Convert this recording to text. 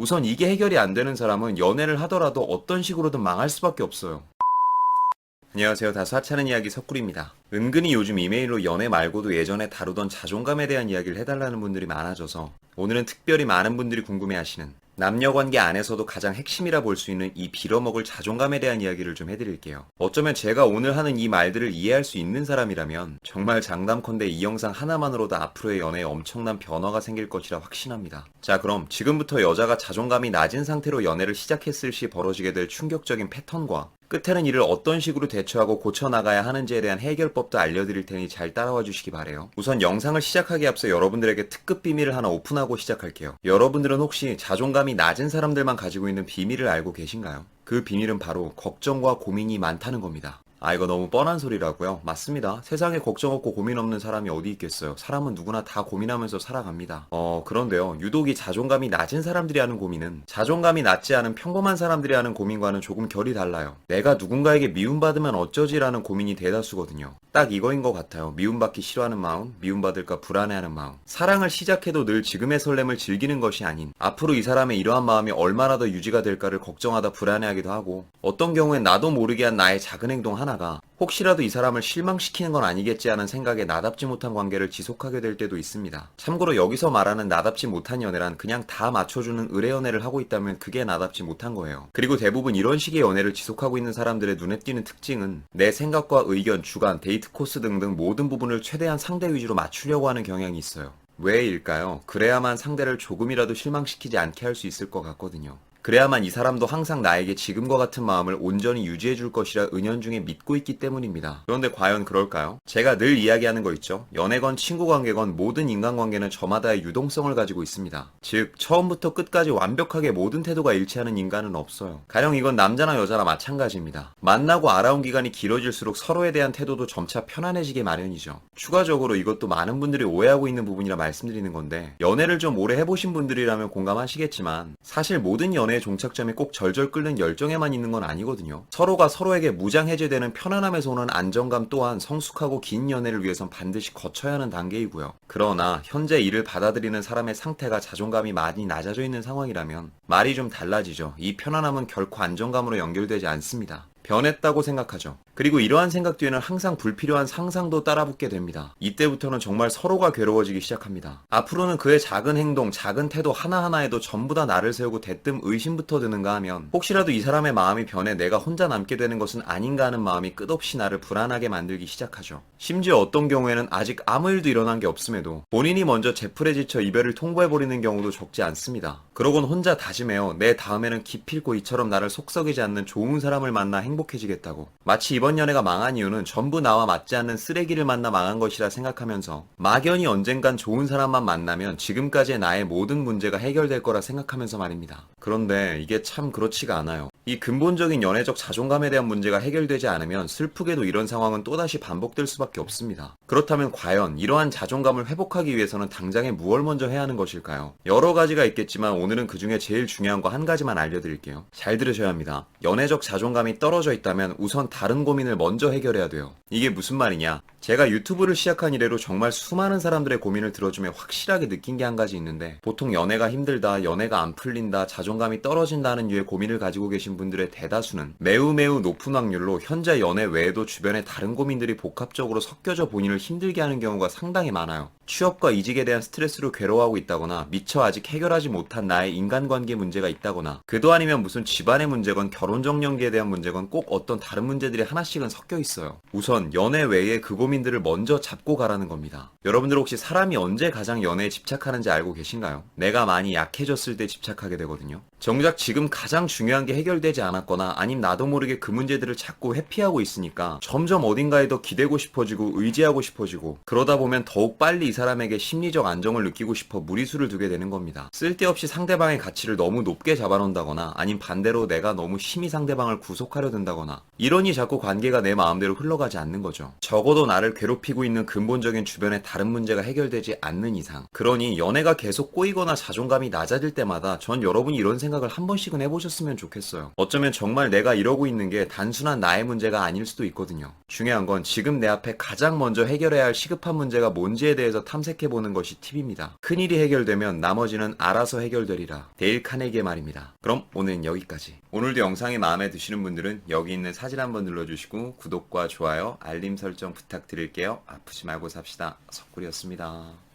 우선 이게 해결이 안 되는 사람은 연애를 하더라도 어떤 식으로든 망할 수밖에 없어요. 안녕하세요. 다소 하찮은 이야기 석구리입니다. 은근히 요즘 이메일로 연애 말고도 예전에 다루던 자존감에 대한 이야기를 해달라는 분들이 많아져서 오늘은 특별히 많은 분들이 궁금해하시는 남녀관계 안에서도 가장 핵심이라 볼 수 있는 이 빌어먹을 자존감에 대한 이야기를 좀 해드릴게요. 어쩌면 제가 오늘 하는 이 말들을 이해할 수 있는 사람이라면 정말 장담컨대 이 영상 하나만으로도 앞으로의 연애에 엄청난 변화가 생길 것이라 확신합니다. 자, 그럼 지금부터 여자가 자존감이 낮은 상태로 연애를 시작했을 시 벌어지게 될 충격적인 패턴과 끝에는 이를 어떤 식으로 대처하고 고쳐나가야 하는지에 대한 해결법도 알려드릴 테니 잘 따라와 주시기 바래요. 우선 영상을 시작하기에 앞서 여러분들에게 특급 비밀을 하나 오픈하고 시작할게요. 여러분들은 혹시 자존감이 낮은 사람들만 가지고 있는 비밀을 알고 계신가요? 그 비밀은 바로 걱정과 고민이 많다는 겁니다. 아, 이거 너무 뻔한 소리라고요? 맞습니다. 세상에 걱정 없고 고민 없는 사람이 어디 있겠어요. 사람은 누구나 다 고민하면서 살아갑니다. 그런데요. 유독 이 자존감이 낮은 사람들이 하는 고민은 자존감이 낮지 않은 평범한 사람들이 하는 고민과는 조금 결이 달라요. 내가 누군가에게 미움받으면 어쩌지라는 고민이 대다수거든요. 딱 이거인 것 같아요. 미움받기 싫어하는 마음, 미움받을까 불안해하는 마음. 사랑을 시작해도 늘 지금의 설렘을 즐기는 것이 아닌 앞으로 이 사람의 이러한 마음이 얼마나 더 유지가 될까를 걱정하다 불안해하기도 하고, 어떤 경우엔 나도 모르게 한 나의 작은 행동 하나가 혹시라도 이 사람을 실망시키는 건 아니겠지 하는 생각에 나답지 못한 관계를 지속하게 될 때도 있습니다. 참고로 여기서 말하는 나답지 못한 연애란 그냥 다 맞춰주는 의뢰 연애를 하고 있다면 그게 나답지 못한 거예요. 그리고 대부분 이런 식의 연애를 지속하고 있는 사람들의 눈에 띄는 특징은 내 생각과 의견, 주관, 데이트 코스 등등 모든 부분을 최대한 상대 위주로 맞추려고 하는 경향이 있어요. 왜일까요? 그래야만 상대를 조금이라도 실망시키지 않게 할 수 있을 것 같거든요. 그래야만 이 사람도 항상 나에게 지금과 같은 마음을 온전히 유지해 줄 것이라 은연중에 믿고 있기 때문입니다. 그런데 과연 그럴까요? 제가 늘 이야기하는 거 있죠. 연애건 친구관계건 모든 인간관계는 저마다의 유동성을 가지고 있습니다. 즉 처음부터 끝까지 완벽하게 모든 태도가 일치하는 인간은 없어요. 가령 이건 남자나 여자나 마찬가지입니다. 만나고 알아온 기간이 길어질수록 서로에 대한 태도도 점차 편안해지게 마련이죠. 추가적으로 이것도 많은 분들이 오해하고 있는 부분이라 말씀드리는 건데, 연애를 좀 오래 해보신 분들이라면 공감하시겠지만 사실 모든 연애의 종착점이 꼭 절절 끓는 열정에만 있는 건 아니거든요. 서로가 서로에게 무장해제되는 편안함에서 오는 안정감 또한 성숙하고 긴 연애를 위해선 반드시 거쳐야 하는 단계이고요. 그러나 현재 이를 받아들이는 사람의 상태가 자존감이 많이 낮아져 있는 상황이라면 말이 좀 달라지죠. 이 편안함은 결코 안정감으로 연결되지 않습니다. 변했다고 생각하죠. 그리고 이러한 생각 뒤에는 항상 불필요한 상상도 따라붙게 됩니다. 이때부터는 정말 서로가 괴로워지기 시작합니다. 앞으로는 그의 작은 행동, 작은 태도 하나하나에도 전부 다 나를 세우고 대뜸 의심부터 드는가 하면 혹시라도 이 사람의 마음이 변해 내가 혼자 남게 되는 것은 아닌가 하는 마음이 끝없이 나를 불안하게 만들기 시작하죠. 심지어 어떤 경우에는 아직 아무 일도 일어난 게 없음에도 본인이 먼저 제풀에 지쳐 이별을 통보해버리는 경우도 적지 않습니다. 그러곤 혼자 다짐해요. 내 다음에는 기필코 이처럼 나를 속썩이지 않는 좋은 사람을 만나 행복해지겠다고. 마치 이번 연애가 망한 이유는 전부 나와 맞지 않는 쓰레기를 만나 망한 것이라 생각하면서 막연히 언젠간 좋은 사람만 만나면 지금까지의 나의 모든 문제가 해결될 거라 생각하면서 말입니다. 그런데 이게 참 그렇지가 않아요. 이 근본적인 연애적 자존감에 대한 문제가 해결되지 않으면 슬프게도 이런 상황은 또다시 반복될 수밖에 없습니다. 그렇다면 과연 이러한 자존감을 회복하기 위해서는 당장에 무엇을 먼저 해야 하는 것일까요? 여러 가지가 있겠지만 오늘은 그 중에 제일 중요한 거 한 가지만 알려드릴게요. 잘 들으셔야 합니다. 연애적 자존감이 떨어져 있다면 우선 다른 고민을 먼저 해결해야 돼요. 이게 무슨 말이냐? 제가 유튜브를 시작한 이래로 정말 수많은 사람들의 고민을 들어주며 확실하게 느낀 게 한 가지 있는데, 보통 연애가 힘들다, 연애가 안 풀린다, 자존감이 떨어진다는 류의 고민을 가지고 계신 분들의 대다수는 매우 높은 확률로 현재 연애 외에도 주변에 다른 고민들이 복합적으로 섞여져 본인을 힘들게 하는 경우가 상당히 많아요. 취업과 이직에 대한 스트레스로 괴로워하고 있다거나, 미처 아직 해결하지 못한 나의 인간관계 문제가 있다거나, 그도 아니면 무슨 집안의 문제건 결혼정년기에 대한 문제건 꼭 어떤 다른 문제들이 하나씩은 섞여 있어요. 우선 연애 외에 그 고민들을 먼저 잡고 가라는 겁니다. 여러분들 혹시 사람이 언제 가장 연애에 집착하는지 알고 계신가요? 내가 많이 약해졌을 때 집착하게 되거든요. 정작 지금 가장 중요한 게 해결되지 않았거나 아님 나도 모르게 그 문제들을 자꾸 회피하고 있으니까 점점 어딘가에 더 기대고 싶어지고 의지하고 싶어지고, 그러다 보면 더욱 빨리 이 사람에게 심리적 안정을 느끼고 싶어 무리수를 두게 되는 겁니다. 쓸데없이 상대방의 가치를 너무 높게 잡아놓는다거나 아님 반대로 내가 너무 심히 상대방을 구속하려 든다거나, 이러니 자꾸 관계가 내 마음대로 흘러가지 않는 거죠. 적어도 나를 괴롭히고 있는 근본적인 주변의 다른 문제가 해결되지 않는 이상. 그러니 연애가 계속 꼬이거나 자존감이 낮아질 때마다 전 여러분이 이런 생각을 한 번씩은 해보셨으면 좋겠어요. 어쩌면 정말 내가 이러고 있는 게 단순한 나의 문제가 아닐 수도 있거든요. 중요한 건 지금 내 앞에 가장 먼저 해결해야 할 시급한 문제가 뭔지에 대해서 탐색해보는 것이 팁입니다. 큰일이 해결되면 나머지는 알아서 해결되리라. 데일 카네기의 말입니다. 그럼 오늘은 여기까지. 오늘도 영상이 마음에 드시는 분들은 여기 있는 사진 한번 눌러주시고 구독과 좋아요, 알림 설정 부탁드릴게요. 아프지 말고 삽시다. 석구리였습니다.